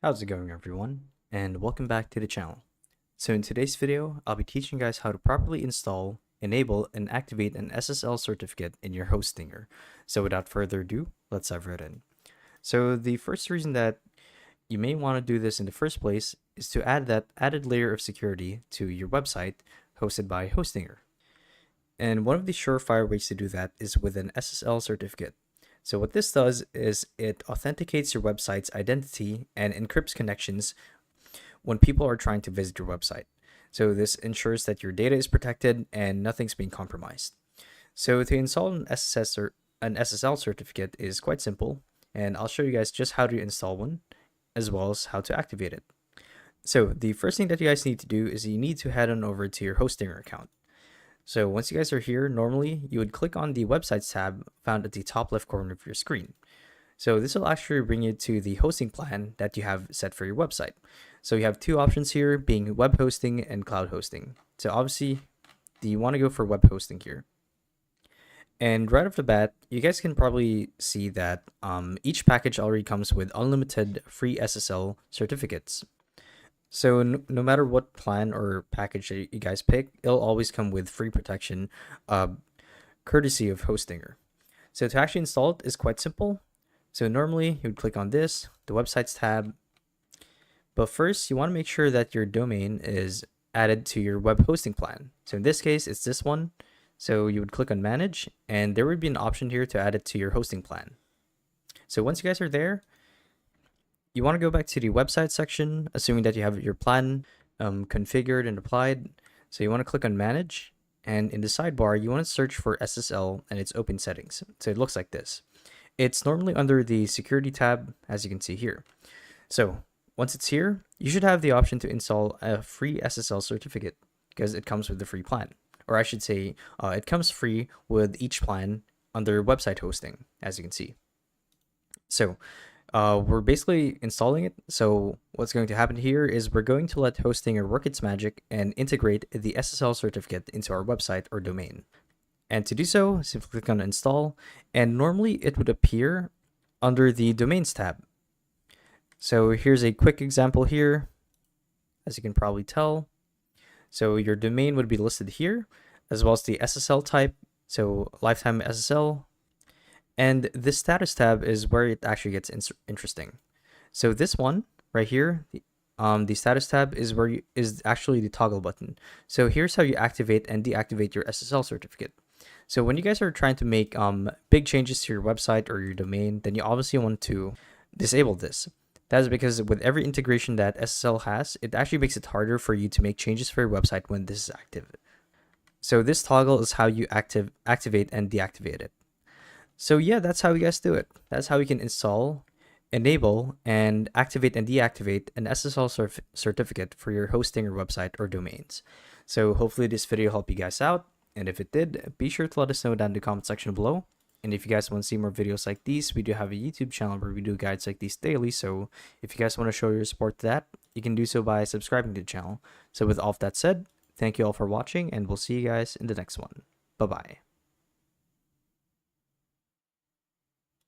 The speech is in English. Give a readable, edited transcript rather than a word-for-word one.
How's it going, everyone? And welcome back to the channel. So in today's video, I'll be teaching you guys how to properly install, enable, and activate an SSL certificate in your Hostinger. So without further ado, let's dive right in. So the first reason that you may want to do this in the first place is to add that added layer of security to your website hosted by Hostinger. And one of the surefire ways to do that is with an SSL certificate. So what this does is it authenticates your website's identity and encrypts connections when people are trying to visit your website. So this ensures that your data is protected and nothing's being compromised. So to install an SSL certificate is quite simple, and I'll show you guys just how to install one, as well as how to activate it. So the first thing that you guys need to do is you need to head on over to your Hostinger account. So once you guys are here, normally you would click on the websites tab found at the top left corner of your screen. So this will actually bring you to the hosting plan that you have set for your website. So you have two options here, being web hosting and cloud hosting. So obviously, you want to go for web hosting here. And right off the bat, you guys can probably see that each package already comes with unlimited free SSL certificates. So no matter what plan or package that you guys pick, it'll always come with free protection, courtesy of Hostinger. So to actually install it is quite simple. So normally you would click on this, the websites tab. But first you want to make sure that your domain is added to your web hosting plan. So in this case, it's this one. So you would click on manage and there would be an option here to add it to your hosting plan. So once you guys are there, you want to go back to the website section, assuming that you have your plan configured and applied. So you want to click on manage, and in the sidebar, you want to search for SSL and its open settings. So it looks like this. It's normally under the security tab, as you can see here. So once it's here, you should have the option to install a free SSL certificate because it comes with the free plan. Or I should say, it comes free with each plan under website hosting, as you can see. So we're basically installing it. So what's going to happen here is we're going to let Hostinger work its magic and integrate the SSL certificate into our website or domain. And to do so, simply click on install, and normally it would appear under the domains tab. So here's a quick example here, as you can probably tell. So your domain would be listed here, as well as the SSL type, so lifetime SSL. And this status tab is where it actually gets interesting. So this one right here, the status tab is where is actually the toggle button. So here's how you activate and deactivate your SSL certificate. So when you guys are trying to make big changes to your website or your domain, then you obviously want to disable this. That is because with every integration that SSL has, it actually makes it harder for you to make changes for your website when this is active. So this toggle is how you activate and deactivate it. So yeah, that's how you guys do it. That's how you can install, enable, and activate and deactivate an SSL certificate for your hosting or website or domains. So hopefully this video helped you guys out. And if it did, be sure to let us know down in the comment section below. And if you guys want to see more videos like these, we do have a YouTube channel where we do guides like these daily. So if you guys want to show your support to that, you can do so by subscribing to the channel. So with all of that said, thank you all for watching, and we'll see you guys in the next one. Bye-bye.